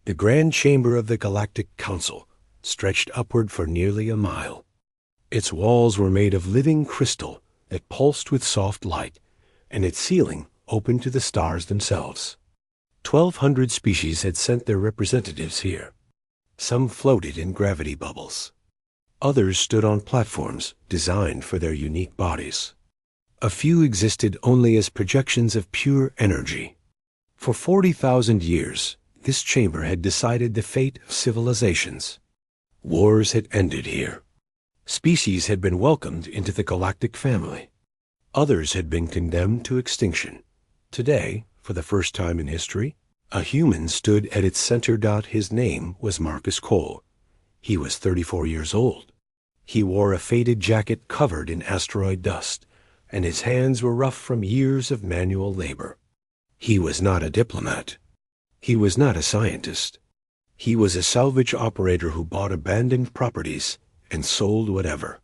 The grand chamber of the Galactic Council stretched upward for nearly a mile. Its walls were made of living crystal that pulsed with soft light, and its ceiling opened to the stars themselves. 1,200 species had sent their representatives here. Some floated in gravity bubbles. Others stood on platforms designed for their unique bodies. A few existed only as projections of pure energy. For 40,000 years, this chamber had decided the fate of civilizations. Wars had ended here. Species had been welcomed into the galactic family. Others had been condemned to extinction. Today, for the first time in history, a human stood at its center. His name was Marcus Cole. He was 34 years old. He wore a faded jacket covered in asteroid dust, and his hands were rough from years of manual labor. He was not a diplomat. He was not a scientist. He was a salvage operator who bought abandoned properties and sold whatever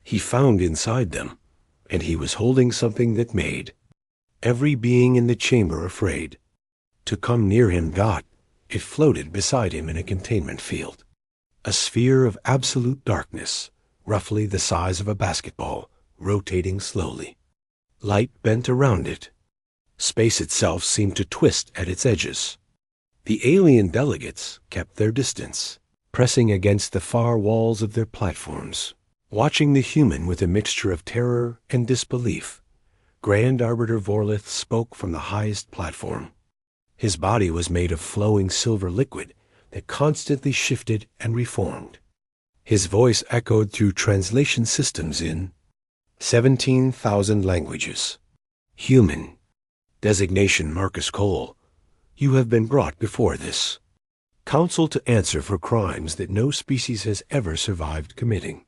he found inside them, and he was holding something that made every being in the chamber afraid to come near him. It floated beside him in a containment field, a sphere of absolute darkness, roughly the size of a basketball, rotating slowly. Light bent around it. Space itself seemed to twist at its edges. The alien delegates kept their distance, pressing against the far walls of their platforms, watching the human with a mixture of terror and disbelief. Grand Arbiter Vorlith spoke from the highest platform. His body was made of flowing silver liquid that constantly shifted and reformed. His voice echoed through translation systems in 17,000 languages. Human. Designation Marcus Cole. You have been brought before this council to answer for crimes that no species has ever survived committing.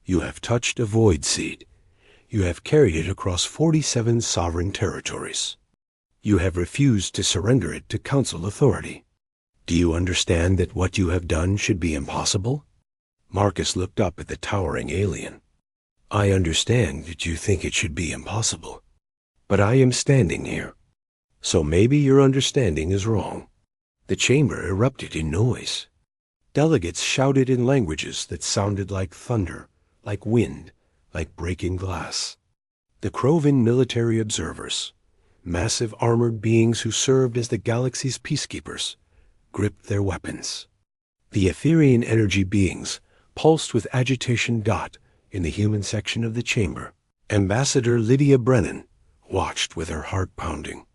You have touched a void seed. You have carried it across 47 sovereign territories. You have refused to surrender it to council authority. Do you understand that what you have done should be impossible? Marcus looked up at the towering alien. I understand that you think it should be impossible, but I am standing here. So maybe your understanding is wrong. The chamber erupted in noise. Delegates shouted in languages that sounded like thunder, like wind, like breaking glass. The Krovan military observers, massive armored beings who served as the galaxy's peacekeepers, gripped their weapons. The Etherean energy beings pulsed with agitation. In the human section of the chamber, Ambassador Lydia Brennan watched with her heart pounding.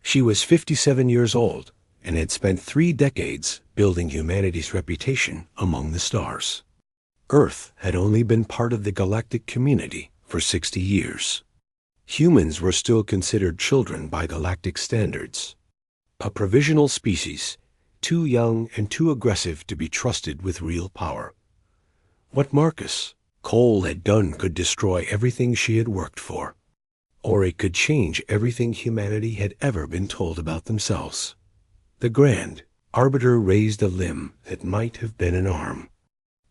She was 57 years old and had spent 3 decades building humanity's reputation among the stars. Earth had only been part of the galactic community for 60 years. Humans were still considered children by galactic standards, a provisional species, too young and too aggressive to be trusted with real power. What Marcus Cole had done could destroy everything she had worked for, or it could change everything humanity had ever been told about themselves. The Grand Arbiter raised a limb that might have been an arm.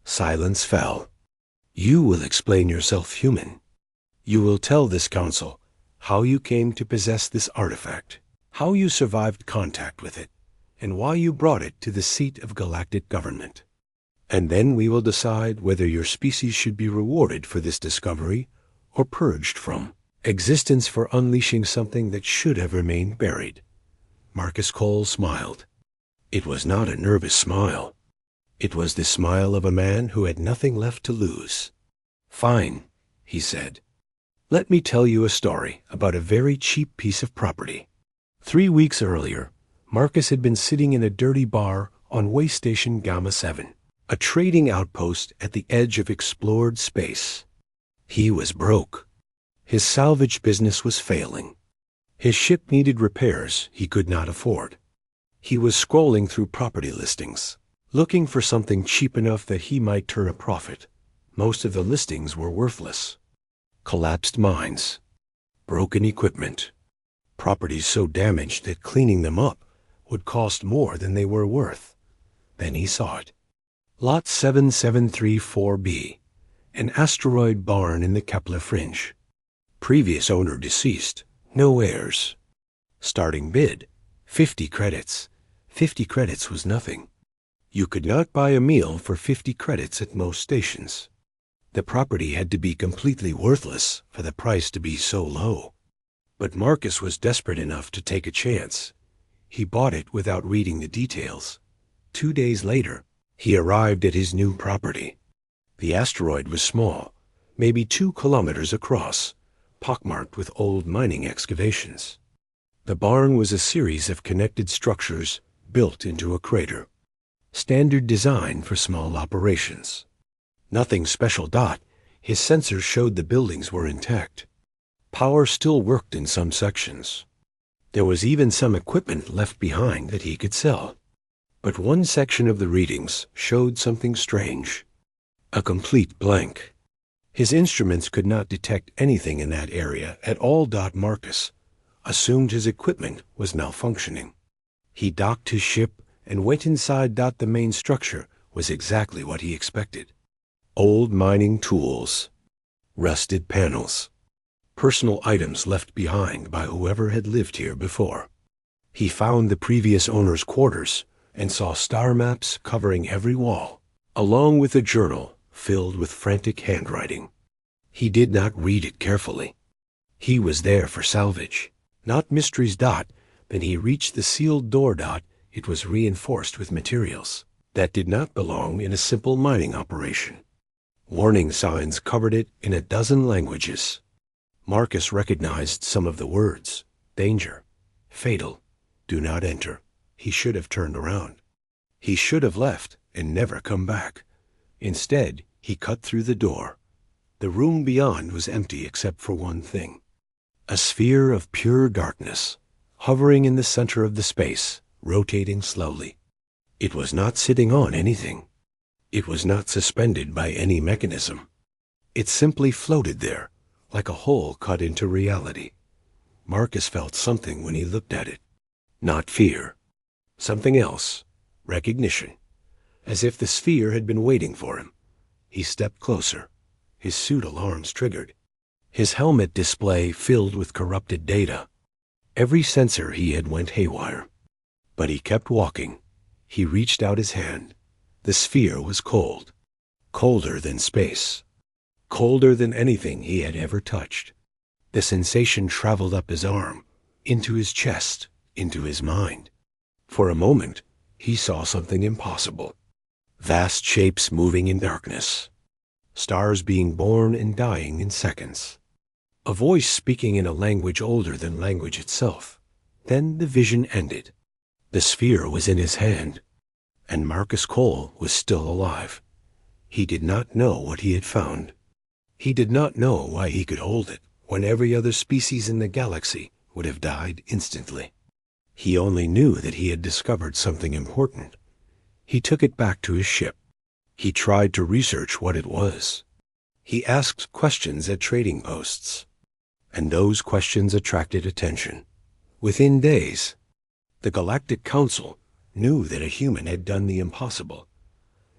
Silence fell. You will explain yourself, human. You will tell this council how you came to possess this artifact, how you survived contact with it, and why you brought it to the seat of galactic government. And then we will decide whether your species should be rewarded for this discovery or purged from existence for unleashing something that should have remained buried. Marcus Cole smiled. It was not a nervous smile. It was the smile of a man who had nothing left to lose. Fine, he said. Let me tell you a story about a very cheap piece of property. 3 weeks earlier, Marcus had been sitting in a dirty bar on Way Station Gamma 7, a trading outpost at the edge of explored space. He was broke. His salvage business was failing. His ship needed repairs he could not afford. He was scrolling through property listings, looking for something cheap enough that he might turn a profit. Most of the listings were worthless. Collapsed mines, broken equipment, properties so damaged that cleaning them up would cost more than they were worth. Then he saw it. Lot 7734B, an asteroid barn in the Kepler fringe. Previous owner deceased, no heirs. Starting bid, 50 credits, 50 credits was nothing. You could not buy a meal for 50 credits at most stations. The property had to be completely worthless for the price to be so low. But Marcus was desperate enough to take a chance. He bought it without reading the details. 2 days later, he arrived at his new property. The asteroid was small, maybe 2 kilometers across, pockmarked with old mining excavations. The barn was a series of connected structures built into a crater. Standard design for small operations. Nothing special. His sensors showed the buildings were intact. Power still worked in some sections. There was even some equipment left behind that he could sell. But one section of the readings showed something strange. A complete blank. His instruments could not detect anything in that area at all. Marcus assumed his equipment was malfunctioning. He docked his ship and went inside. The main structure was exactly what he expected. Old mining tools, rusted panels, personal items left behind by whoever had lived here before. He found the previous owner's quarters and saw star maps covering every wall, along with a journal filled with frantic handwriting. He did not read it carefully. He was there for salvage, not mysteries. Then he reached the sealed door. It was reinforced with materials that did not belong in a simple mining operation. Warning signs covered it in a dozen languages. Marcus recognized some of the words: danger, fatal, do not enter. He should have turned around. He should have left and never come back. Instead, he cut through the door. The room beyond was empty except for one thing. A sphere of pure darkness, hovering in the center of the space, rotating slowly. It was not sitting on anything. It was not suspended by any mechanism. It simply floated there, like a hole cut into reality. Marcus felt something when he looked at it. Not fear. Something else. Recognition. As if the sphere had been waiting for him. He stepped closer. His suit alarms triggered. His helmet display filled with corrupted data. Every sensor he had went haywire. But he kept walking. He reached out his hand. The sphere was cold. Colder than space. Colder than anything he had ever touched. The sensation traveled up his arm, into his chest, into his mind. For a moment, he saw something impossible. Vast shapes moving in darkness. Stars being born and dying in seconds. A voice speaking in a language older than language itself. Then the vision ended. The sphere was in his hand, and Marcus Cole was still alive. He did not know what he had found. He did not know why he could hold it when every other species in the galaxy would have died instantly. He only knew that he had discovered something important. He took it back to his ship. He tried to research what it was. He asked questions at trading posts, and those questions attracted attention. Within days, the Galactic Council knew that a human had done the impossible.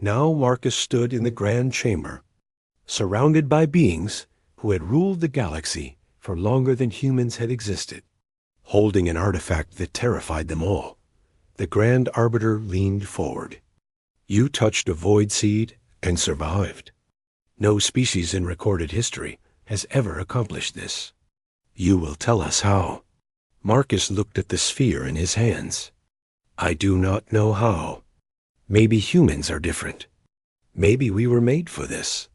Now Marcus stood in the Grand Chamber, surrounded by beings who had ruled the galaxy for longer than humans had existed. Holding an artifact that terrified them all, the Grand Arbiter leaned forward. You touched a void seed and survived. No species in recorded history has ever accomplished this. You will tell us how. Marcus looked at the sphere in his hands. I do not know how. Maybe humans are different. Maybe we were made for this.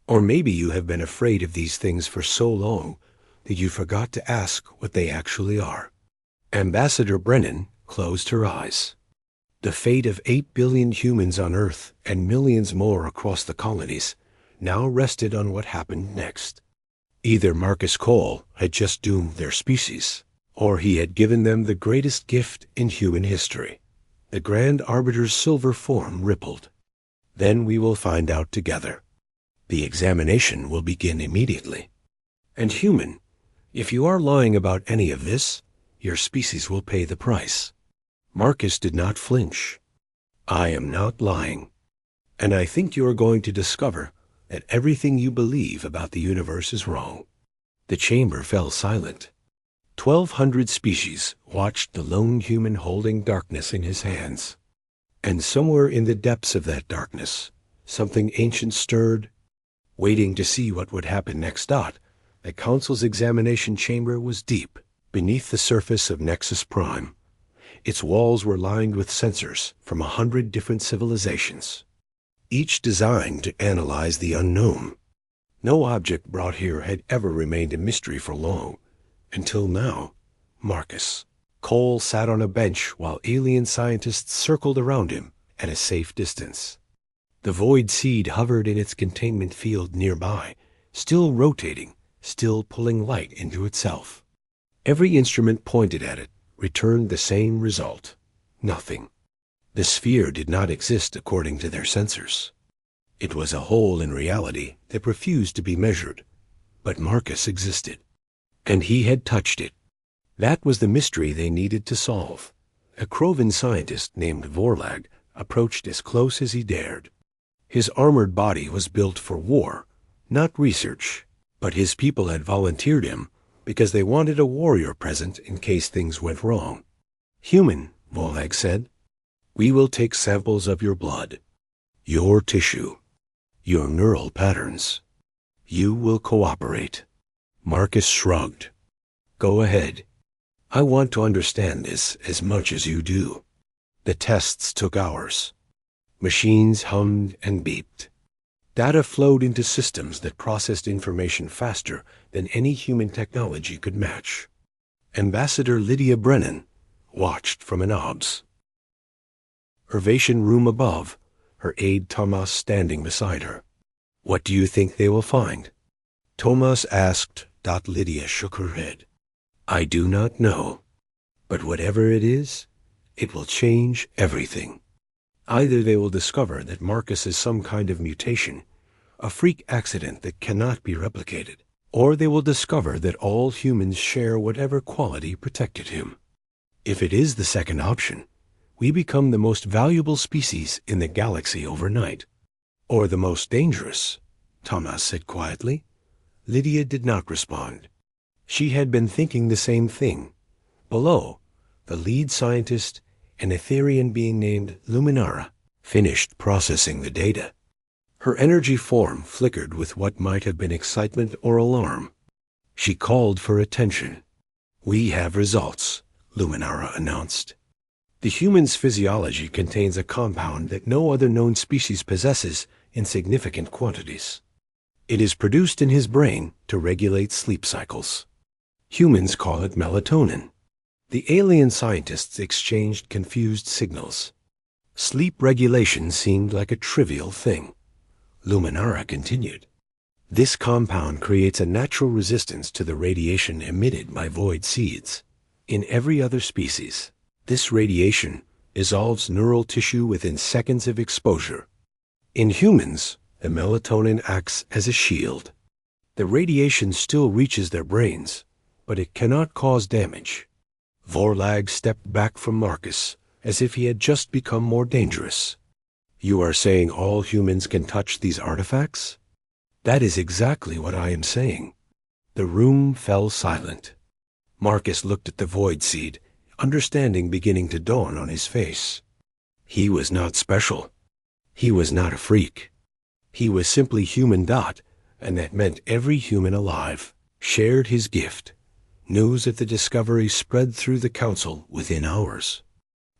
Or maybe you have been afraid of these things for so long that you forgot to ask what they actually are. Ambassador Brennan closed her eyes. The fate of 8 billion humans on Earth and millions more across the colonies now rested on what happened next. Either Marcus Cole had just doomed their species, or he had given them the greatest gift in human history. The Grand Arbiter's silver form rippled. Then we will find out together. The examination will begin immediately. And human, if you are lying about any of this, your species will pay the price. Marcus did not flinch. I am not lying. And I think you are going to discover that everything you believe about the universe is wrong. The chamber fell silent. 1,200 species watched the lone human holding darkness in his hands. And somewhere in the depths of that darkness, something ancient stirred. Waiting to see what would happen next. The Council's examination chamber was deep, beneath the surface of Nexus Prime. Its walls were lined with sensors from 100 different civilizations, each designed to analyze the unknown. No object brought here had ever remained a mystery for long, until now. Marcus Cole sat on a bench while alien scientists circled around him at a safe distance. The void seed hovered in its containment field nearby, still rotating, still pulling light into itself. Every instrument pointed at it returned the same result: nothing. The sphere did not exist according to their sensors. It was a hole in reality that refused to be measured. But Marcus existed, and he had touched it. That was the mystery they needed to solve. A Krovan scientist named Vorlag approached as close as he dared. His armored body was built for war, not research, but his people had volunteered him because they wanted a warrior present in case things went wrong. "Human," Vorlag said, "we will take samples of your blood, your tissue, your neural patterns. You will cooperate." Marcus shrugged. "Go ahead. I want to understand this as much as you do." The tests took hours. Machines hummed and beeped. Data flowed into systems that processed information faster than any human technology could match. Ambassador Lydia Brennan watched from an OBS. Irvation room above, her aide Thomas standing beside her. "What do you think they will find?" Thomas asked. Lydia shook her head. "I do not know. But whatever it is, it will change everything. Either they will discover that Marcus is some kind of mutation, a freak accident that cannot be replicated, or they will discover that all humans share whatever quality protected him. If it is the second option, we become the most valuable species in the galaxy overnight. Or the most dangerous," Thomas said quietly. Lydia did not respond. She had been thinking the same thing. Below, the lead scientist, an Etherian being named Luminara, finished processing the data. Her energy form flickered with what might have been excitement or alarm. She called for attention. "We have results," Luminara announced. "The human's physiology contains a compound that no other known species possesses in significant quantities. It is produced in his brain to regulate sleep cycles. Humans call it melatonin." The alien scientists exchanged confused signals. Sleep regulation seemed like a trivial thing. Luminara continued. "This compound creates a natural resistance to the radiation emitted by void seeds. In every other species, this radiation dissolves neural tissue within seconds of exposure. In humans, the melatonin acts as a shield. The radiation still reaches their brains, but it cannot cause damage." Vorlag stepped back from Marcus, as if he had just become more dangerous. "You are saying all humans can touch these artifacts?" "That is exactly what I am saying." The room fell silent. Marcus looked at the void seed, understanding beginning to dawn on his face. He was not special. He was not a freak. He was simply human. And that meant every human alive shared his gift. News of the discovery spread through the Council within hours.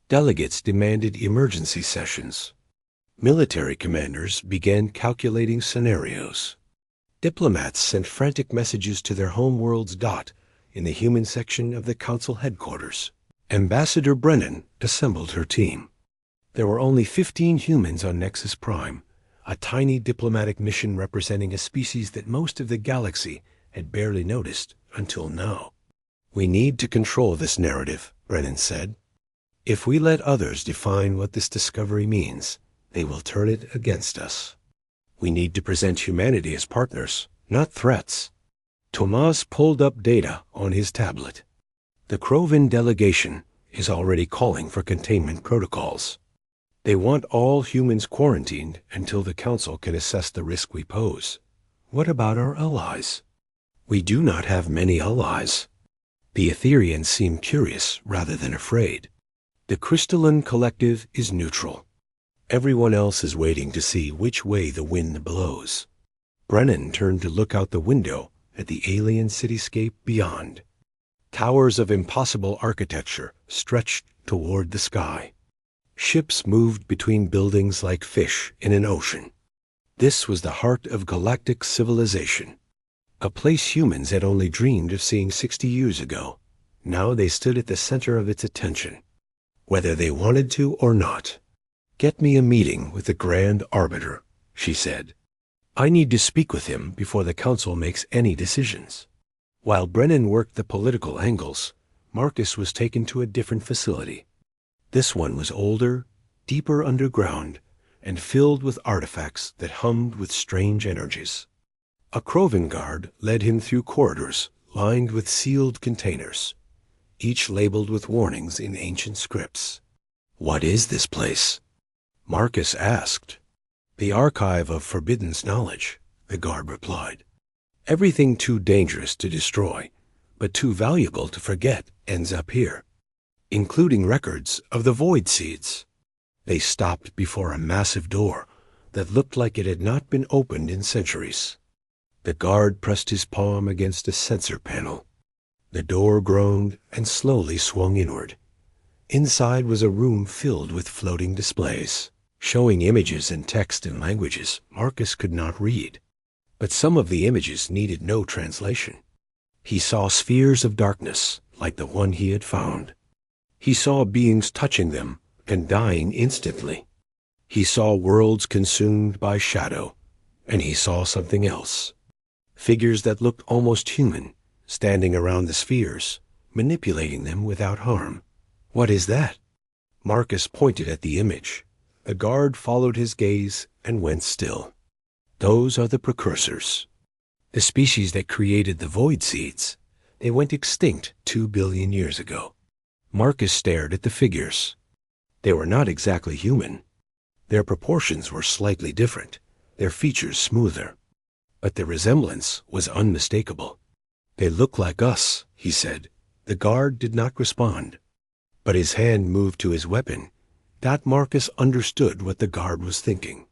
Delegates demanded emergency sessions. Military commanders began calculating scenarios. Diplomats sent frantic messages to their homeworlds. In the human section of the Council headquarters, Ambassador Brennan assembled her team. There were only 15 humans on Nexus Prime, a tiny diplomatic mission representing a species that most of the galaxy had barely noticed until now. "We need to control this narrative," Brennan said. "If we let others define what this discovery means, they will turn it against us. We need to present humanity as partners, not threats." Tomas pulled up data on his tablet. "The Krovan delegation is already calling for containment protocols. They want all humans quarantined until the Council can assess the risk we pose. What about our allies?" "We do not have many allies." The Etherians seem curious rather than afraid. The crystalline collective is neutral. Everyone else is waiting to see which way the wind blows. Brennan turned to look out the window at the alien cityscape beyond. Towers of impossible architecture stretched toward the sky. Ships moved between buildings like fish in an ocean. This was the heart of galactic civilization, a place humans had only dreamed of seeing 60 years ago. Now they stood at the center of its attention, whether they wanted to or not. "Get me a meeting with the Grand Arbiter," she said. "I need to speak with him before the Council makes any decisions." While Brennan worked the political angles, Marcus was taken to a different facility. This one was older, deeper underground, and filled with artifacts that hummed with strange energies. A Krovan guard led him through corridors lined with sealed containers, each labeled with warnings in ancient scripts. "What is this place?" Marcus asked. "The archive of forbidden knowledge," the guard replied. "Everything too dangerous to destroy, but too valuable to forget, ends up here, including records of the void seeds." They stopped before a massive door that looked like it had not been opened in centuries. The guard pressed his palm against a sensor panel. The door groaned and slowly swung inward. Inside was a room filled with floating displays, showing images and text in languages Marcus could not read. But some of the images needed no translation. He saw spheres of darkness like the one he had found. He saw beings touching them and dying instantly. He saw worlds consumed by shadow, and he saw something else. Figures that looked almost human, standing around the spheres, manipulating them without harm. "What is that?" Marcus pointed at the image. The guard followed his gaze and went still. "Those are the precursors. The species that created the void seeds. They went extinct 2 billion years ago." Marcus stared at the figures. They were not exactly human. Their proportions were slightly different, their features smoother. But the resemblance was unmistakable. "They look like us," he said. The guard did not respond, but his hand moved to his weapon. That Marcus understood what the guard was thinking.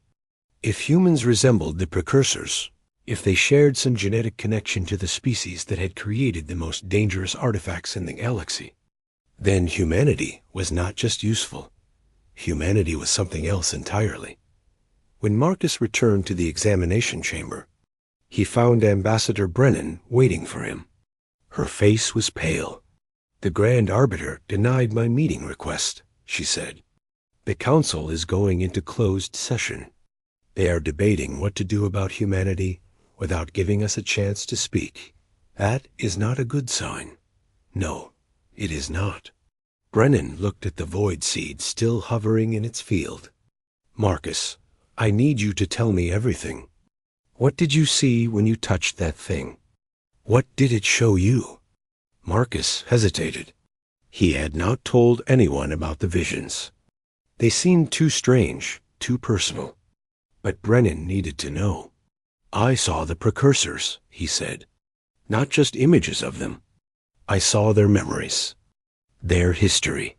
If humans resembled the precursors, if they shared some genetic connection to the species that had created the most dangerous artifacts in the galaxy, then humanity was not just useful. Humanity was something else entirely. When Marcus returned to the examination chamber, he found Ambassador Brennan waiting for him. Her face was pale. "The Grand Arbiter denied my meeting request," she said. "The Council is going into closed session. They are debating what to do about humanity without giving us a chance to speak. That is not a good sign. No, it is not." Brennan looked at the void seed still hovering in its field. "Marcus, I need you to tell me everything. What did you see when you touched that thing? What did it show you?" Marcus hesitated. He had not told anyone about the visions. They seemed too strange, too personal. But Brennan needed to know. "I saw the precursors," he said. "Not just images of them. I saw their memories, their history.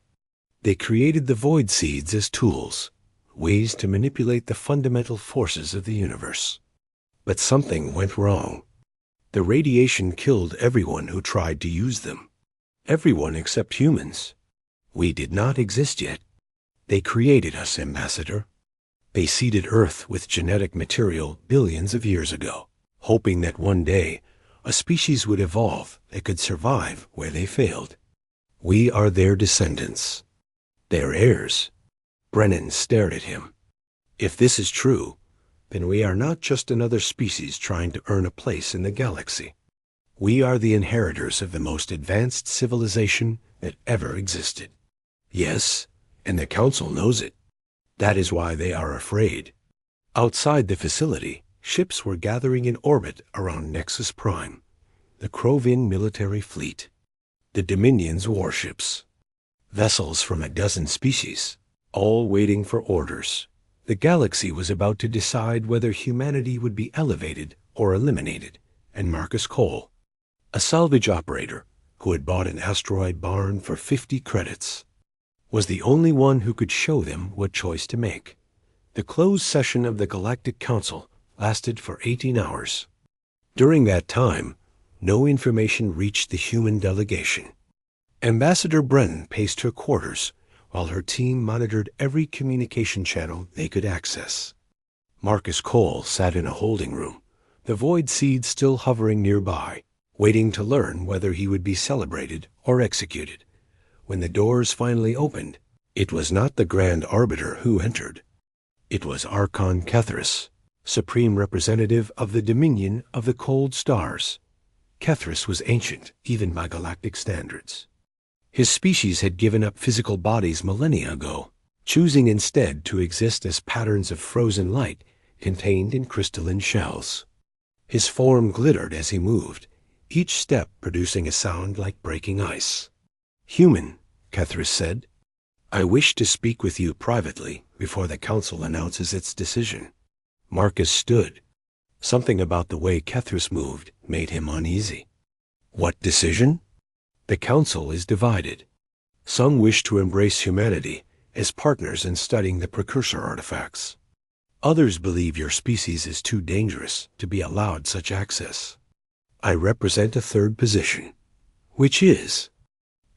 They created the void seeds as tools, ways to manipulate the fundamental forces of the universe. But something went wrong. The radiation killed everyone who tried to use them. Everyone except humans. We did not exist yet. They created us, Ambassador. They seeded Earth with genetic material billions of years ago, hoping that one day a species would evolve that could survive where they failed. We are their descendants, their heirs." Brennan stared at him. "If this is true, then we are not just another species trying to earn a place in the galaxy. We are the inheritors of the most advanced civilization that ever existed. Yes, and the Council knows it. That is why they are afraid." Outside the facility, ships were gathering in orbit around Nexus Prime, the Krovan military fleet, the Dominion's warships, vessels from a dozen species, all waiting for orders. The galaxy was about to decide whether humanity would be elevated or eliminated, and Marcus Cole, a salvage operator who had bought an asteroid barn for 50 credits, was the only one who could show them what choice to make. The closed session of the Galactic Council lasted for 18 hours. During that time, no information reached the human delegation. Ambassador Brennan paced her quarters while her team monitored every communication channel they could access. Marcus Cole sat in a holding room, the void seed still hovering nearby, waiting to learn whether he would be celebrated or executed. When the doors finally opened, it was not the Grand Arbiter who entered. It was Archon Kethris, supreme representative of the Dominion of the Cold Stars. Kethris was ancient, even by galactic standards. His species had given up physical bodies millennia ago, choosing instead to exist as patterns of frozen light contained in crystalline shells. His form glittered as he moved, each step producing a sound like breaking ice. "Human," Kethris said, "I wish to speak with you privately before the Council announces its decision." Marcus stood. Something about the way Kethris moved made him uneasy. "What decision?" "The Council is divided. Some wish to embrace humanity as partners in studying the precursor artifacts. Others believe your species is too dangerous to be allowed such access. I represent a third position." "Which is?"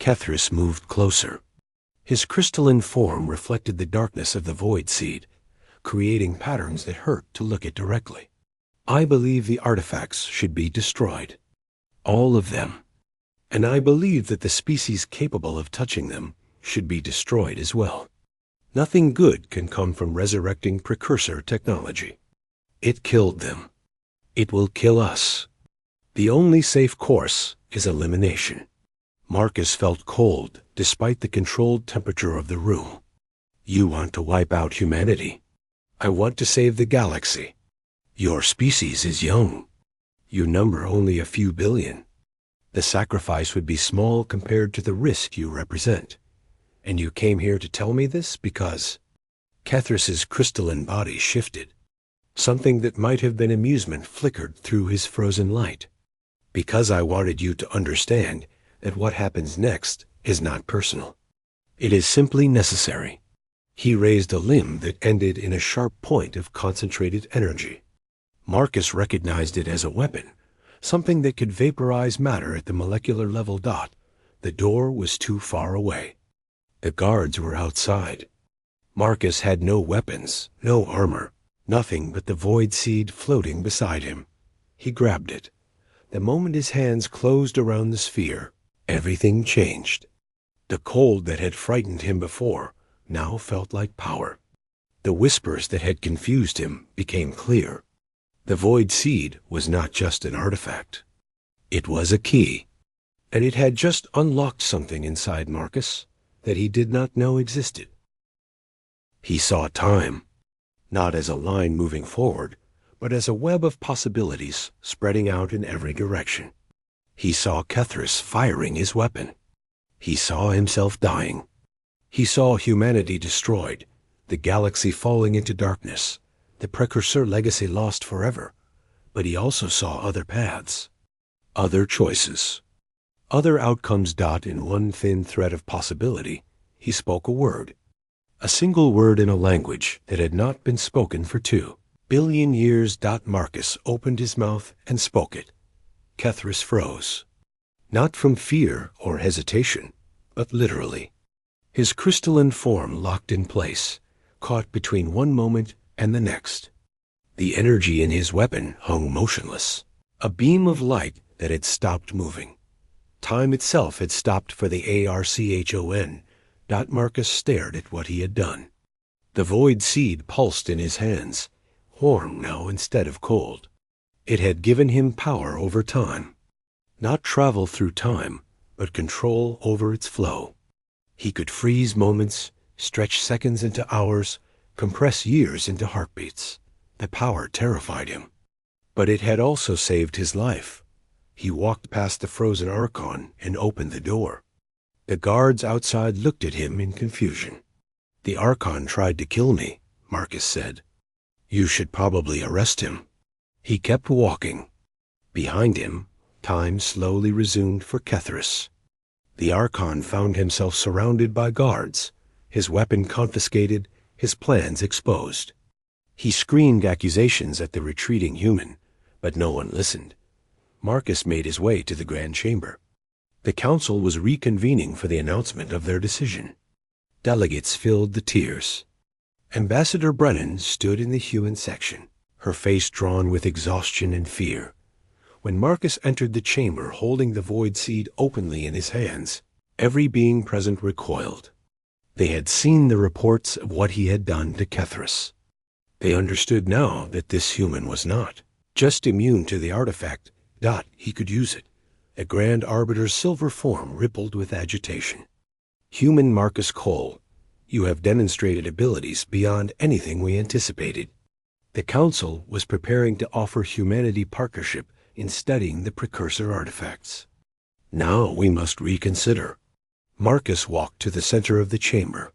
Kethris moved closer. His crystalline form reflected the darkness of the void seed, creating patterns that hurt to look at directly. "I believe the artifacts should be destroyed. All of them. And I believe that the species capable of touching them should be destroyed as well. Nothing good can come from resurrecting precursor technology. It killed them. It will kill us. The only safe course is elimination." Marcus felt cold despite the controlled temperature of the room. "You want to wipe out humanity. I want to save the galaxy. Your species is young. You number only a few billion. The sacrifice would be small compared to the risk you represent. And you came here to tell me this because—" Kethris's crystalline body shifted. Something that might have been amusement flickered through his frozen light. "Because I wanted you to understand that what happens next is not personal. It is simply necessary." He raised a limb that ended in a sharp point of concentrated energy. Marcus recognized it as a weapon, something that could vaporize matter at the molecular level. The door was too far away. The guards were outside. Marcus had no weapons, no armor, nothing but the void seed floating beside him. He grabbed it. The moment his hands closed around the sphere, everything changed. The cold that had frightened him before now felt like power. The whispers that had confused him became clear. The void seed was not just an artifact. It was a key, and it had just unlocked something inside Marcus that he did not know existed. He saw time, not as a line moving forward, but as a web of possibilities spreading out in every direction. He saw Kethris firing his weapon. He saw himself dying. He saw humanity destroyed, the galaxy falling into darkness, the precursor legacy lost forever. But he also saw other paths, other choices, other outcomes. In one thin thread of possibility, he spoke a word. A single word in a language that had not been spoken for 2 billion years. Marcus opened his mouth and spoke it. Kethris froze. Not from fear or hesitation, but literally. His crystalline form locked in place, caught between one moment and the next. The energy in his weapon hung motionless, a beam of light that had stopped moving. Time itself had stopped for the ARCHON. Marcus stared at what he had done. The void seed pulsed in his hands, warm now instead of cold. It had given him power over time. Not travel through time, but control over its flow. He could freeze moments, stretch seconds into hours, compress years into heartbeats. The power terrified him. But it had also saved his life. He walked past the frozen Archon and opened the door. The guards outside looked at him in confusion. "The Archon tried to kill me," Marcus said. "You should probably arrest him." He kept walking. Behind him, time slowly resumed for Kethris. The Archon found himself surrounded by guards, his weapon confiscated, his plans exposed. He screamed accusations at the retreating human, but no one listened. Marcus made his way to the Grand Chamber. The council was reconvening for the announcement of their decision. Delegates filled the tiers. Ambassador Brennan stood in the human section, her face drawn with exhaustion and fear. When Marcus entered the chamber holding the void seed openly in his hands, every being present recoiled. They had seen the reports of what he had done to Kethris. They understood now that this human was not just immune to the artifact, he could use it. A Grand Arbiter's silver form rippled with agitation. Human Marcus Cole, you have demonstrated abilities beyond anything we anticipated. The Council was preparing to offer humanity partnership in studying the precursor artifacts. Now we must reconsider. Marcus walked to the center of the chamber.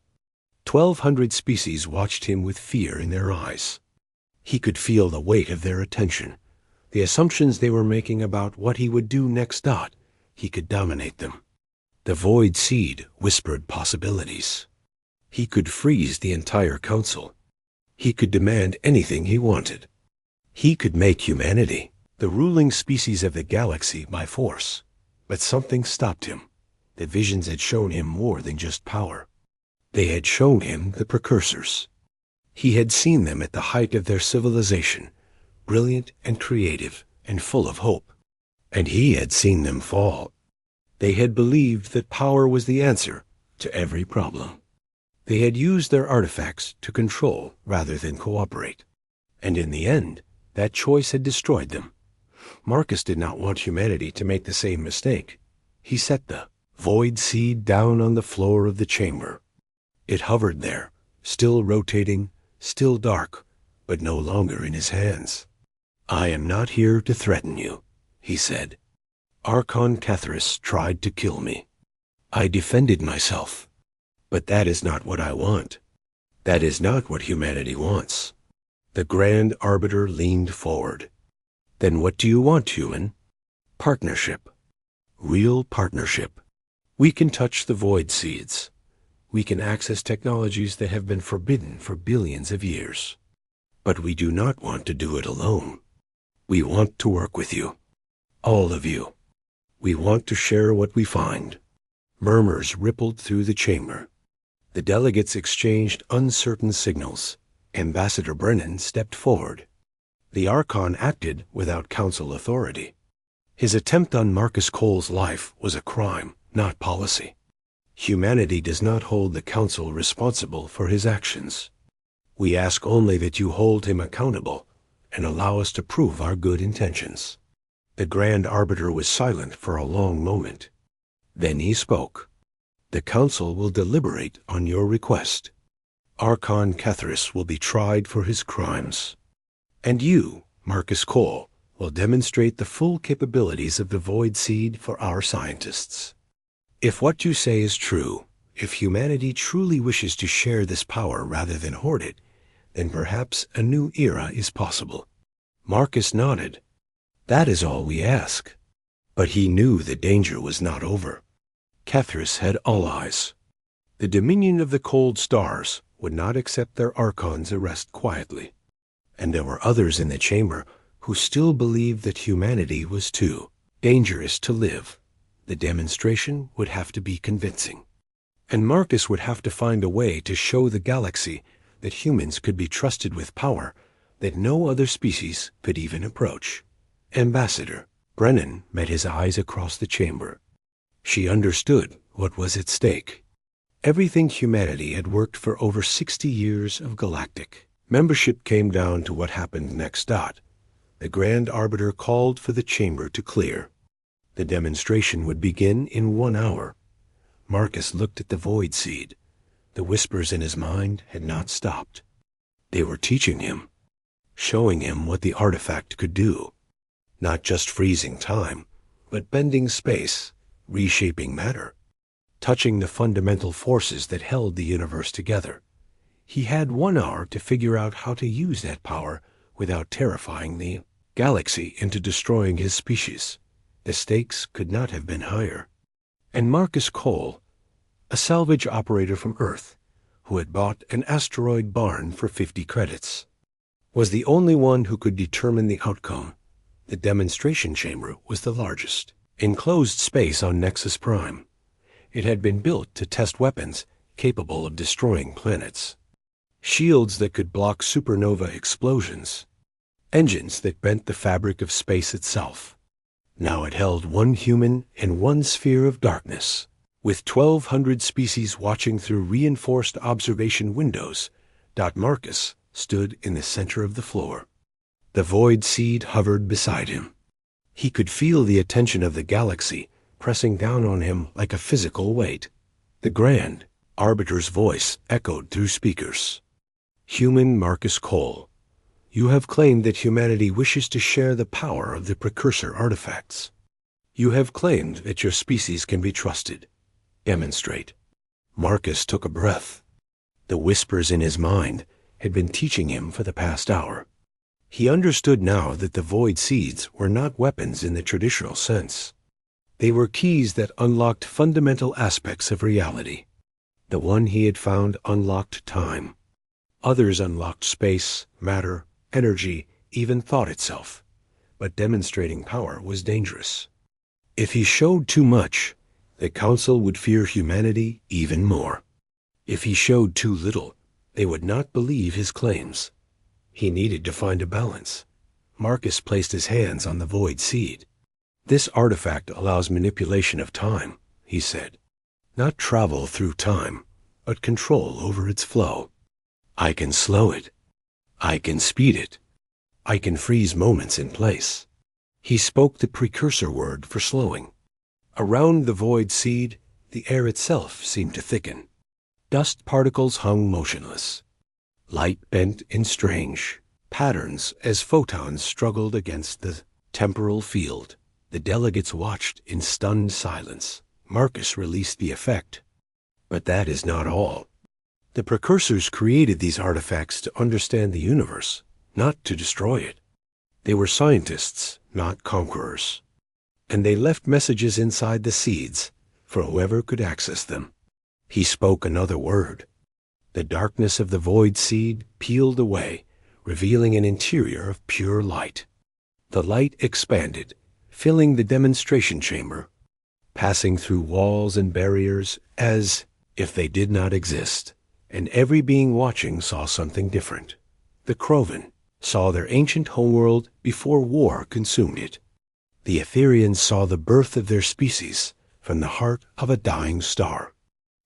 1,200 species watched him with fear in their eyes. He could feel the weight of their attention, the assumptions they were making about what he would do next. He could dominate them. The void seed whispered possibilities. He could freeze the entire council. He could demand anything he wanted. He could make humanity the ruling species of the galaxy by force. But something stopped him. The visions had shown him more than just power. They had shown him the precursors. He had seen them at the height of their civilization, brilliant and creative and full of hope. And he had seen them fall. They had believed that power was the answer to every problem. They had used their artifacts to control rather than cooperate. And in the end, that choice had destroyed them. Marcus did not want humanity to make the same mistake. He set the void seed down on the floor of the chamber. It hovered there, still rotating, still dark, but no longer in his hands. I am not here to threaten you, he said. Archon Kethris tried to kill me. I defended myself. But that is not what I want. That is not what humanity wants. The Grand Arbiter leaned forward. Then what do you want, human? Partnership. Real partnership. We can touch the void seeds. We can access technologies that have been forbidden for billions of years. But we do not want to do it alone. We want to work with you. All of you. We want to share what we find. Murmurs rippled through the chamber. The delegates exchanged uncertain signals. Ambassador Brennan stepped forward. The Archon acted without council authority. His attempt on Marcus Cole's life was a crime, not policy. Humanity does not hold the council responsible for his actions. We ask only that you hold him accountable and allow us to prove our good intentions. The Grand Arbiter was silent for a long moment. Then he spoke. The council will deliberate on your request. Archon Kethris will be tried for his crimes. And you, Marcus Cole, will demonstrate the full capabilities of the void seed for our scientists. If what you say is true, if humanity truly wishes to share this power rather than hoard it, then perhaps a new era is possible. Marcus nodded. That is all we ask. But he knew the danger was not over. Kethris had allies. The Dominion of the Cold Stars would not accept their Archon's arrest quietly. And there were others in the chamber who still believed that humanity was too dangerous to live. The demonstration would have to be convincing. And Marcus would have to find a way to show the galaxy that humans could be trusted with power that no other species could even approach. Ambassador Brennan met his eyes across the chamber. She understood what was at stake. Everything humanity had worked for over 60 years of galactic membership came down to what happened next. The Grand Arbiter called for the chamber to clear. The demonstration would begin in 1 hour. Marcus looked at the void seed. The whispers in his mind had not stopped. They were teaching him, showing him what the artifact could do. Not just freezing time, but bending space, reshaping matter, touching the fundamental forces that held the universe together. He had 1 hour to figure out how to use that power without terrifying the galaxy into destroying his species. The stakes could not have been higher. And Marcus Cole, a salvage operator from Earth, who had bought an asteroid barn for 50 credits, was the only one who could determine the outcome. The demonstration chamber was the largest, enclosed space on Nexus Prime. It had been built to test weapons capable of destroying planets, shields that could block supernova explosions, engines that bent the fabric of space itself. Now it held one human and one sphere of darkness, with 1,200 species watching through reinforced observation windows. Marcus stood in the center of the floor. The void seed hovered beside him. He could feel the attention of the galaxy pressing down on him like a physical weight. The Grand Arbiter's voice echoed through speakers. Human Marcus Cole, you have claimed that humanity wishes to share the power of the precursor artifacts. You have claimed that your species can be trusted. Demonstrate. Marcus took a breath. The whispers in his mind had been teaching him for the past hour. He understood now that the void seeds were not weapons in the traditional sense. They were keys that unlocked fundamental aspects of reality. The one he had found unlocked time. Others unlocked space, matter, energy, even thought itself. But demonstrating power was dangerous. If he showed too much, the Council would fear humanity even more. If he showed too little, they would not believe his claims. He needed to find a balance. Marcus placed his hands on the void seed. This artifact allows manipulation of time, he said. Not travel through time, but control over its flow. I can slow it. I can speed it. I can freeze moments in place. He spoke the precursor word for slowing. Around the void seed, the air itself seemed to thicken. Dust particles hung motionless. Light bent in strange patterns as photons struggled against the temporal field. The delegates watched in stunned silence. Marcus released the effect. But that is not all. The precursors created these artifacts to understand the universe, not to destroy it. They were scientists, not conquerors. And they left messages inside the seeds for whoever could access them. He spoke another word. The darkness of the void seed peeled away, revealing an interior of pure light. The light expanded, filling the demonstration chamber, passing through walls and barriers as if they did not exist. And every being watching saw something different. The Krovan saw their ancient homeworld before war consumed it. The Etherians saw the birth of their species from the heart of a dying star.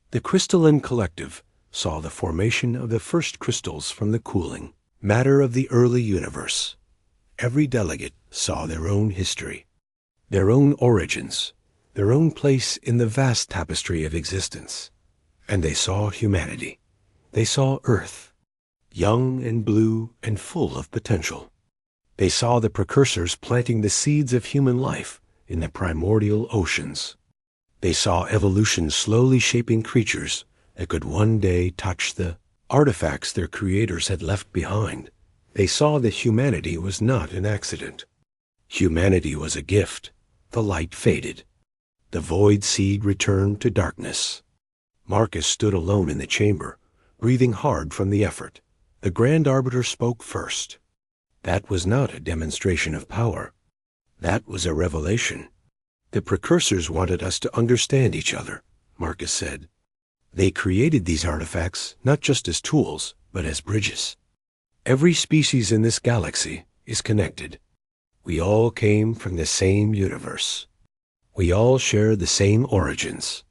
The Crystalline Collective saw the formation of the first crystals from the cooling matter of the early universe. Every delegate saw their own history, their own origins, their own place in the vast tapestry of existence. And they saw humanity. They saw Earth, young and blue and full of potential. They saw the precursors planting the seeds of human life in the primordial oceans. They saw evolution slowly shaping creatures that could one day touch the artifacts their creators had left behind. They saw that humanity was not an accident. Humanity was a gift. The light faded. The void seed returned to darkness. Marcus stood alone in the chamber, breathing hard from the effort. The Grand Arbiter spoke first. That was not a demonstration of power. That was a revelation. The precursors wanted us to understand each other, Marcus said. They created these artifacts not just as tools, but as bridges. Every species in this galaxy is connected. We all came from the same universe. We all share the same origins.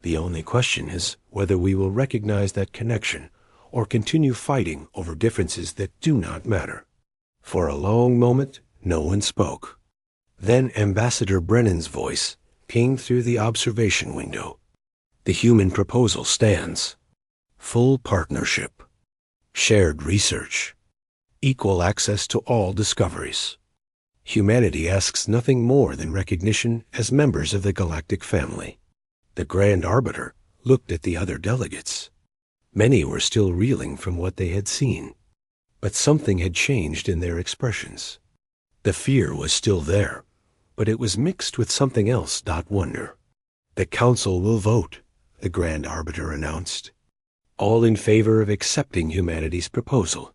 The only question is whether we will recognize that connection or continue fighting over differences that do not matter. For a long moment, no one spoke. Then Ambassador Brennan's voice came through the observation window. The human proposal stands. Full partnership. Shared research. Equal access to all discoveries. Humanity asks nothing more than recognition as members of the galactic family. The Grand Arbiter looked at the other delegates. Many were still reeling from what they had seen, but something had changed in their expressions. The fear was still there, but it was mixed with something else. Wonder. "The Council will vote," the Grand Arbiter announced. "All in favor of accepting humanity's proposal."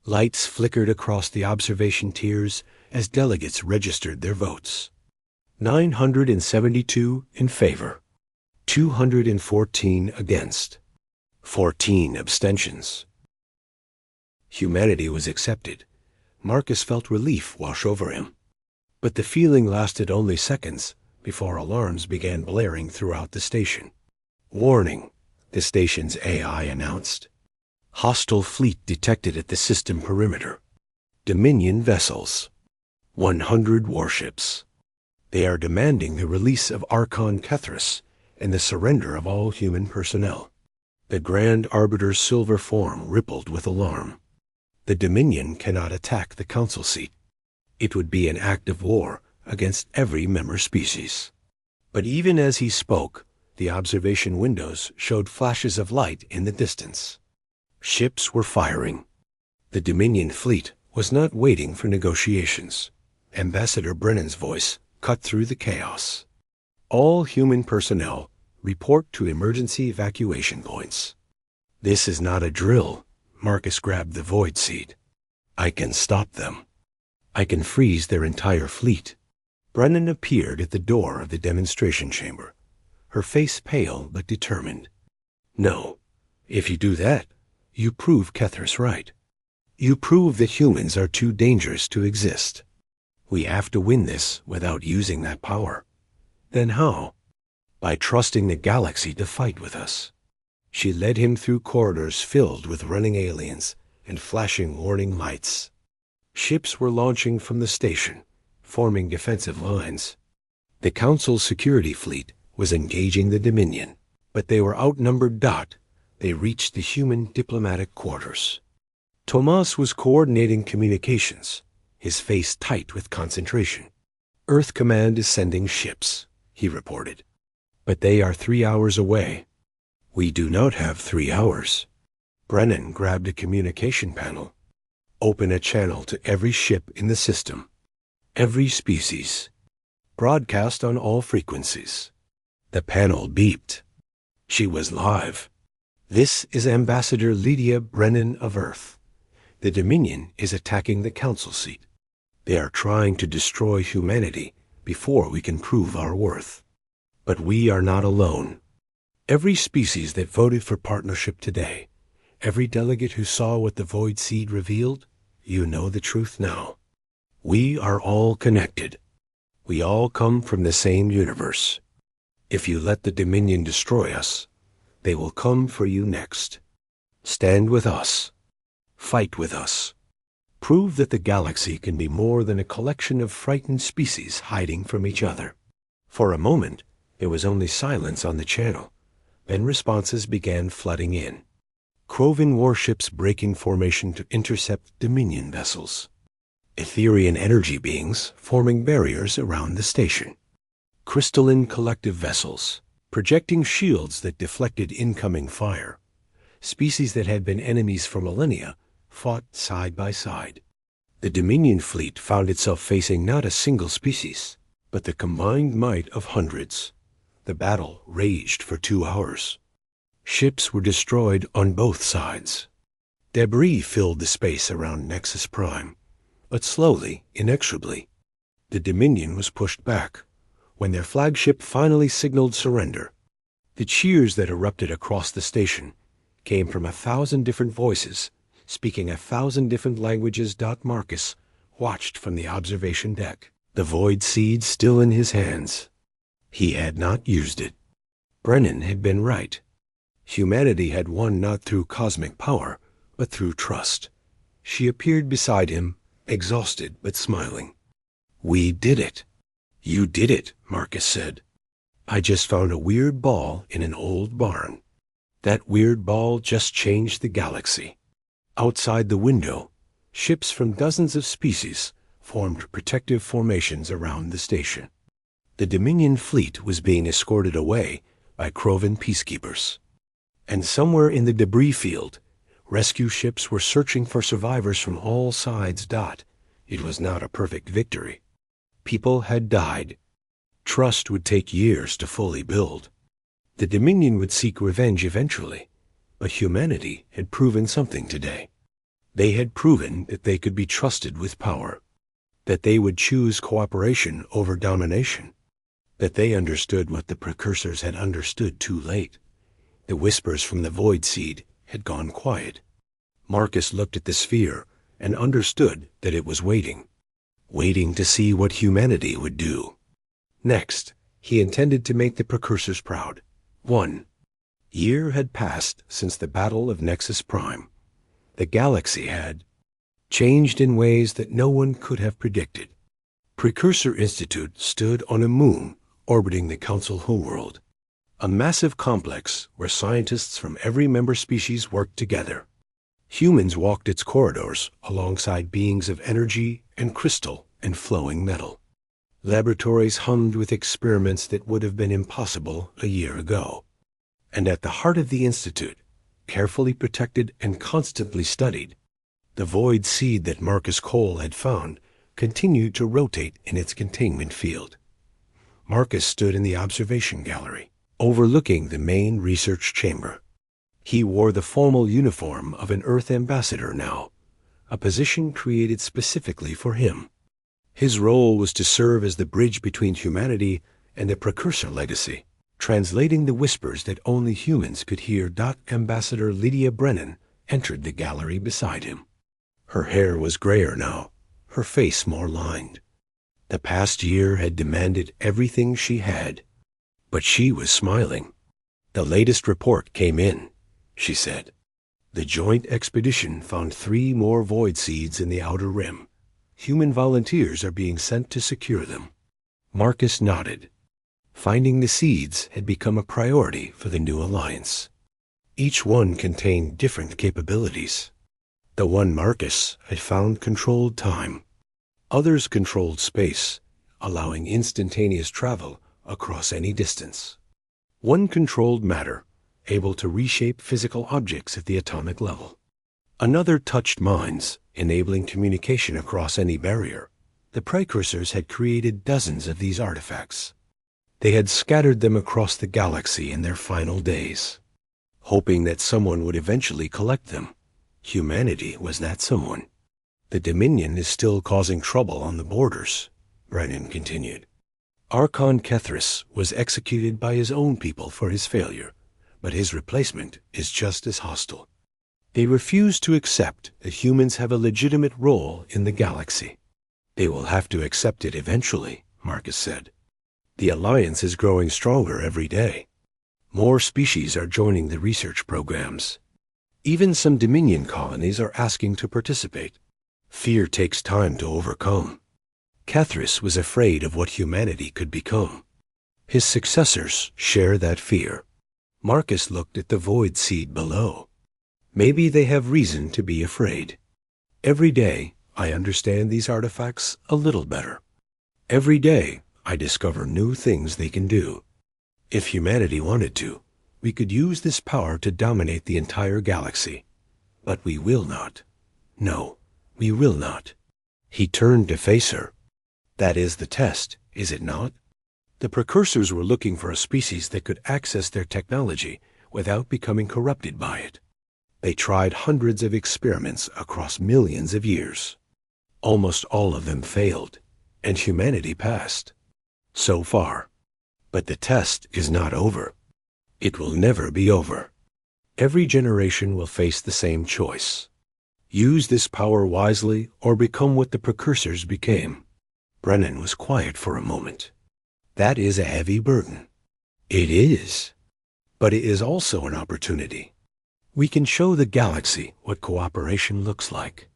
Lights flickered across the observation tiers as delegates registered their votes. 972 in favor, 214 against, 14 abstentions. Humanity was accepted. Marcus felt relief wash over him. But the feeling lasted only seconds before alarms began blaring throughout the station. "Warning," the station's AI announced. "Hostile fleet detected at the system perimeter. Dominion vessels. 100 warships. They are demanding the release of Archon Kethris and the surrender of all human personnel." The Grand Arbiter's silver form rippled with alarm. The Dominion cannot attack the Council seat. It would be an act of war against every member species. But even as he spoke, the observation windows showed flashes of light in the distance. Ships were firing. The Dominion fleet was not waiting for negotiations. Ambassador Brennan's voice cut through the chaos. "All human personnel report to emergency evacuation points." "This is not a drill." Marcus grabbed the void seed. "I can stop them. I can freeze their entire fleet." Brennan appeared at the door of the demonstration chamber, her face pale but determined. "No, if you do that, you prove Kethris right. You prove that humans are too dangerous to exist. We have to win this without using that power." "Then how?" "By trusting the galaxy to fight with us." She led him through corridors filled with running aliens and flashing warning lights. Ships were launching from the station, forming defensive lines. The Council's security fleet was engaging the Dominion, but they were outnumbered. They reached the human diplomatic quarters. Tomas was coordinating communications, his face tight with concentration. "Earth Command is sending ships," he reported. "But they are 3 hours away." "We do not have 3 hours." Brennan grabbed a communication panel. "Open a channel to every ship in the system. Every species. Broadcast on all frequencies." The panel beeped. She was live. "This is Ambassador Lydia Brennan of Earth. The Dominion is attacking the Council seat. They are trying to destroy humanity before we can prove our worth. But we are not alone. Every species that voted for partnership today, every delegate who saw what the Void Seed revealed, you know the truth now. We are all connected. We all come from the same universe. If you let the Dominion destroy us, they will come for you next. Stand with us. Fight with us. Prove that the galaxy can be more than a collection of frightened species hiding from each other." For a moment, there was only silence on the channel. Then responses began flooding in. Krovan warships breaking formation to intercept Dominion vessels. Etherian energy beings forming barriers around the station. Crystalline collective vessels, projecting shields that deflected incoming fire. Species that had been enemies for millennia fought side by side. The Dominion fleet found itself facing not a single species, but the combined might of hundreds. The battle raged for 2 hours. Ships were destroyed on both sides. Debris filled the space around Nexus Prime, but slowly, inexorably. The Dominion was pushed back. When their flagship finally signaled surrender, the cheers that erupted across the station came from 1,000 different voices, speaking 1,000 different languages. Marcus watched from the observation deck, the void seed still in his hands. He had not used it. Brennan had been right. Humanity had won not through cosmic power, but through trust. She appeared beside him, exhausted but smiling. "We did it." "You did it," Marcus said. "I just found a weird ball in an old barn. That weird ball just changed the galaxy." Outside the window, ships from dozens of species formed protective formations around the station. The Dominion fleet was being escorted away by Krovan peacekeepers. And somewhere in the debris field, rescue ships were searching for survivors from all sides. It was not a perfect victory. People had died. Trust would take years to fully build. The Dominion would seek revenge eventually, but humanity had proven something today. They had proven that they could be trusted with power, that they would choose cooperation over domination, that they understood what the precursors had understood too late. The whispers from the Void Seed had gone quiet. Marcus looked at the sphere and understood that it was waiting to see what humanity would do. Next, he intended to make the precursors proud. 1 year had passed since the Battle of Nexus Prime. The galaxy had changed in ways that no one could have predicted. Precursor Institute stood on a moon orbiting the Council homeworld, a massive complex where scientists from every member species worked together. Humans walked its corridors alongside beings of energy and crystal and flowing metal. Laboratories hummed with experiments that would have been impossible a year ago. And at the heart of the Institute, carefully protected and constantly studied, the void seed that Marcus Cole had found continued to rotate in its containment field. Marcus stood in the observation gallery, overlooking the main research chamber. He wore the formal uniform of an Earth ambassador now, a position created specifically for him. His role was to serve as the bridge between humanity and the precursor legacy, translating the whispers that only humans could hear. Ambassador Lydia Brennan entered the gallery beside him. Her hair was grayer now, her face more lined. The past year had demanded everything she had, but she was smiling. The latest report came in, she said. The joint expedition found 3 more void seeds in the outer rim. Human volunteers are being sent to secure them. Marcus nodded. Finding the seeds had become a priority for the new alliance. Each one contained different capabilities. The one Marcus had found controlled time. Others controlled space, allowing instantaneous travel across any distance. One controlled matter, able to reshape physical objects at the atomic level. Another touched minds, enabling communication across any barrier. The precursors had created dozens of these artifacts. They had scattered them across the galaxy in their final days, hoping that someone would eventually collect them. Humanity was that someone. The Dominion is still causing trouble on the borders, Brennan continued. Archon Kethris was executed by his own people for his failure, but his replacement is just as hostile. They refuse to accept that humans have a legitimate role in the galaxy. They will have to accept it eventually, Marcus said. The alliance is growing stronger every day. More species are joining the research programs. Even some Dominion colonies are asking to participate. Fear takes time to overcome. Kethris was afraid of what humanity could become. His successors share that fear. Marcus looked at the void seed below. Maybe they have reason to be afraid. Every day, I understand these artifacts a little better. Every day, I discover new things they can do. If humanity wanted to, we could use this power to dominate the entire galaxy. But we will not. No, we will not. He turned to face her. That is the test, is it not? The precursors were looking for a species that could access their technology without becoming corrupted by it. They tried hundreds of experiments across millions of years. Almost all of them failed, and humanity passed. So far. But the test is not over. It will never be over. Every generation will face the same choice. Use this power wisely or become what the precursors became. Brennan was quiet for a moment. That is a heavy burden. It is. But it is also an opportunity. We can show the galaxy what cooperation looks like.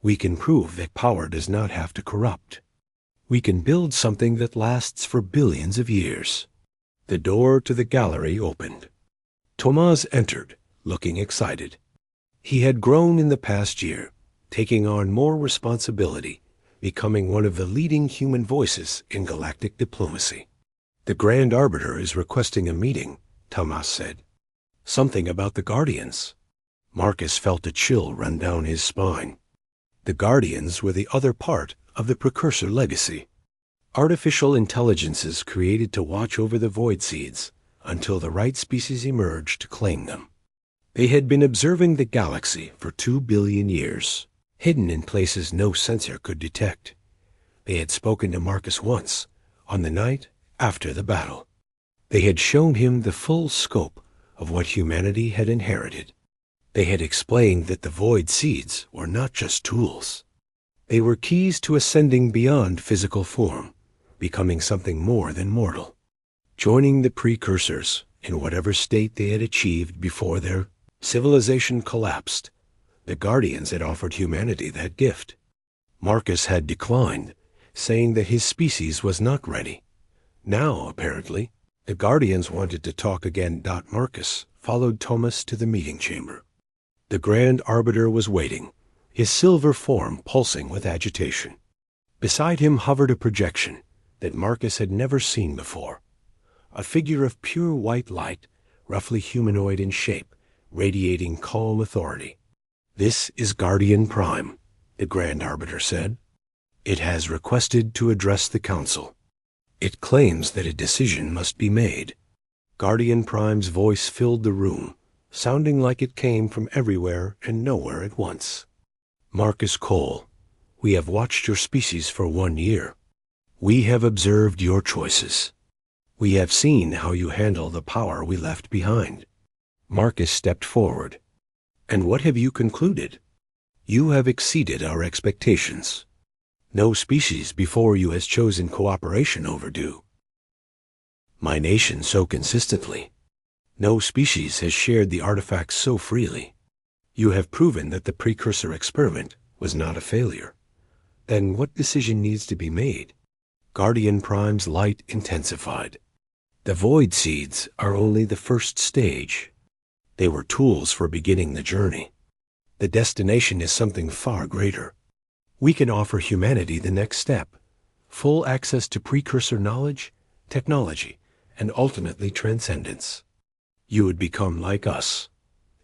We can prove that power does not have to corrupt. We can build something that lasts for billions of years. The door to the gallery opened. Tomas entered, looking excited. He had grown in the past year, taking on more responsibility, becoming one of the leading human voices in galactic diplomacy. The Grand Arbiter is requesting a meeting, Tomas said. Something about the Guardians. Marcus felt a chill run down his spine. The Guardians were the other part of the precursor legacy. Artificial intelligences created to watch over the void seeds until the right species emerged to claim them. They had been observing the galaxy for 2 billion years, hidden in places no sensor could detect. They had spoken to Marcus once, on the night after the battle. They had shown him the full scope of what humanity had inherited. They had explained that the void seeds were not just tools. They were keys to ascending beyond physical form, becoming something more than mortal, joining the precursors in whatever state they had achieved before their civilization collapsed. The Guardians had offered humanity that gift. Marcus had declined, saying that his species was not ready. Now, apparently, the Guardians wanted to talk again. Marcus followed Thomas to the meeting chamber. The Grand Arbiter was waiting, his silver form pulsing with agitation. Beside him hovered a projection that Marcus had never seen before, a figure of pure white light, roughly humanoid in shape, radiating calm authority. "This is Guardian Prime," the Grand Arbiter said. "It has requested to address the Council. It claims that a decision must be made." Guardian Prime's voice filled the room, sounding like it came from everywhere and nowhere at once. "Marcus Cole, we have watched your species for 1 year. We have observed your choices. We have seen how you handle the power we left behind." Marcus stepped forward. "And what have you concluded? You have exceeded our expectations. No species before you has chosen cooperation over due. My nation so consistently. No species has shared the artifacts so freely. You have proven that the precursor experiment was not a failure. Then what decision needs to be made?" Guardian Prime's light intensified. "The void seeds are only the first stage. They were tools for beginning the journey. The destination is something far greater. We can offer humanity the next step, full access to precursor knowledge, technology, and ultimately transcendence. You would become like us,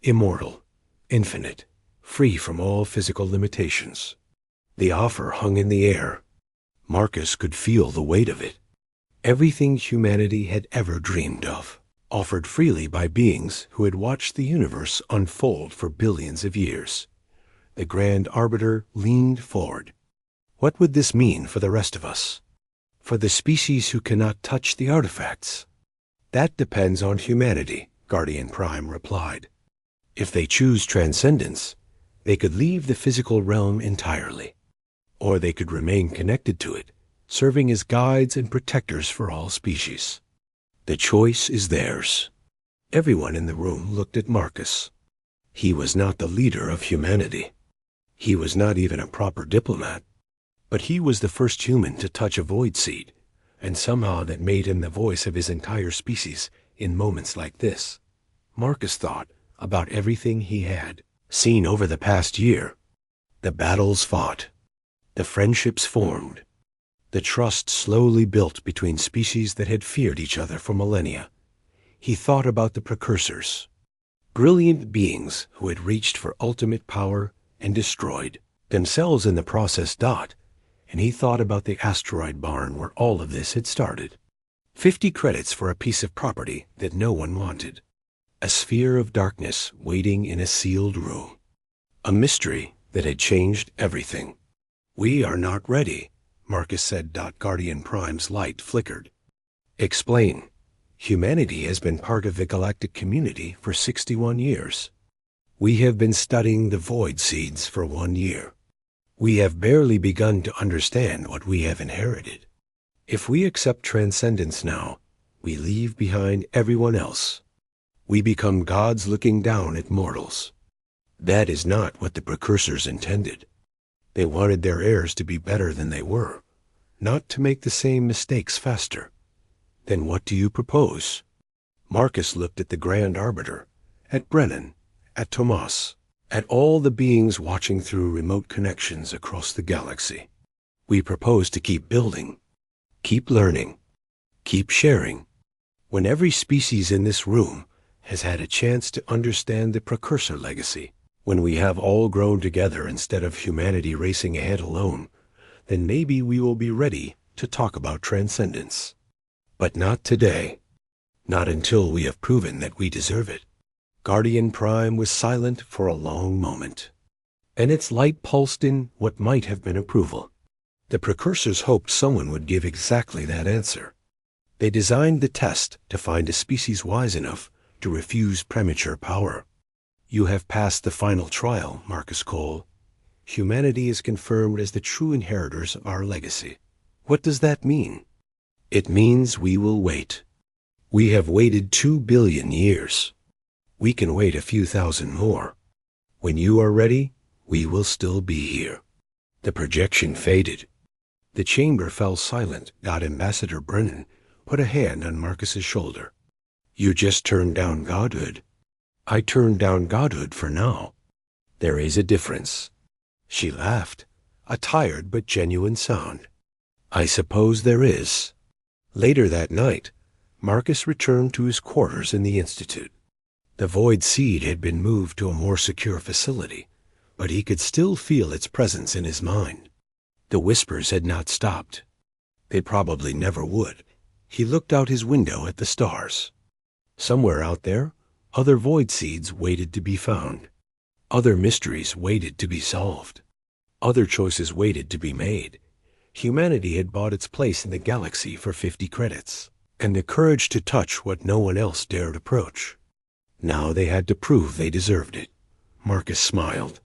immortal, infinite, free from all physical limitations." The offer hung in the air. Marcus could feel the weight of it. Everything humanity had ever dreamed of, offered freely by beings who had watched the universe unfold for billions of years. The Grand Arbiter leaned forward. "What would this mean for the rest of us? For the species who cannot touch the artifacts?" "That depends on humanity," Guardian Prime replied. "If they choose transcendence, they could leave the physical realm entirely. Or they could remain connected to it, serving as guides and protectors for all species. The choice is theirs." Everyone in the room looked at Marcus. He was not the leader of humanity. He was not even a proper diplomat. But he was the first human to touch a void seed, and somehow that made him the voice of his entire species in moments like this. Marcus thought about everything he had seen over the past year. The battles fought. The friendships formed. The trust slowly built between species that had feared each other for millennia. He thought about the precursors, brilliant beings who had reached for ultimate power and destroyed themselves in the process. And he thought about the asteroid barn where all of this had started. 50 credits for a piece of property that no one wanted. A sphere of darkness waiting in a sealed room. A mystery that had changed everything. "We are not ready," Marcus said. Guardian Prime's light flickered. "Explain." "Humanity has been part of the galactic community for 61 years. We have been studying the void seeds for 1 year. We have barely begun to understand what we have inherited. If we accept transcendence now, we leave behind everyone else. We become gods looking down at mortals. That is not what the precursors intended. They wanted their heirs to be better than they were, not to make the same mistakes faster. Then what do you propose?" Marcus looked at the Grand Arbiter, at Brennan, at Tomas, at all the beings watching through remote connections across the galaxy. "We propose to keep building, keep learning, keep sharing. When every species in this room has had a chance to understand the precursor legacy, when we have all grown together instead of humanity racing ahead alone, then maybe we will be ready to talk about transcendence. But not today. Not until we have proven that we deserve it. Guardian Prime was silent for a long moment, and its light pulsed in what might have been approval. The precursors hoped someone would give exactly that answer. They designed the test to find a species wise enough to refuse premature power. You have passed the final trial, Marcus Cole. Humanity is confirmed as the true inheritors of our legacy. What does that mean? It means we will wait. We have waited 2 billion years. We can wait a few thousand more. When you are ready, we will still be here. The projection faded. The chamber fell silent. Ambassador Brennan put a hand on Marcus's shoulder. You just turned down godhood. I turned down godhood for now. There is a difference. She laughed, a tired but genuine sound. I suppose there is. Later that night, Marcus returned to his quarters in the Institute. The void seed had been moved to a more secure facility, but he could still feel its presence in his mind. The whispers had not stopped. They probably never would. He looked out his window at the stars. Somewhere out there, other void seeds waited to be found. Other mysteries waited to be solved. Other choices waited to be made. Humanity had bought its place in the galaxy for 50 credits, and the courage to touch what no one else dared approach. Now they had to prove they deserved it. Marcus smiled.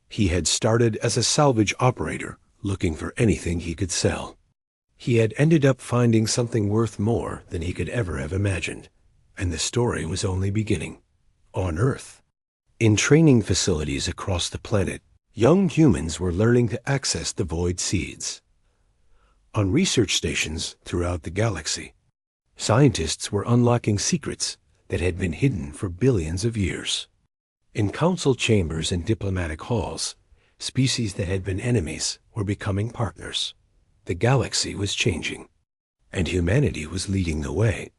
He had started as a salvage operator, looking for anything he could sell. He had ended up finding something worth more than he could ever have imagined, and the story was only beginning. On Earth, in training facilities across the planet, young humans were learning to access the void seeds. On research stations throughout the galaxy, scientists were unlocking secrets that had been hidden for billions of years. In council chambers and diplomatic halls, species that had been enemies were becoming partners. The galaxy was changing, and humanity was leading the way,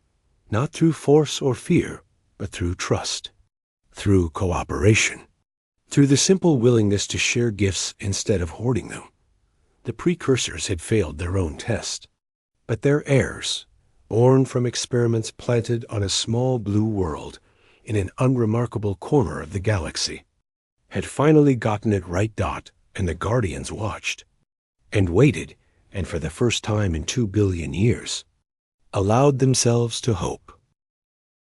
not through force or fear, but through trust, through cooperation, through the simple willingness to share gifts instead of hoarding them. The precursors had failed their own test, but their heirs, born from experiments planted on a small blue world in an unremarkable corner of the galaxy, had finally gotten it right. And the Guardians watched, and waited, and for the first time in 2 billion years, allowed themselves to hope.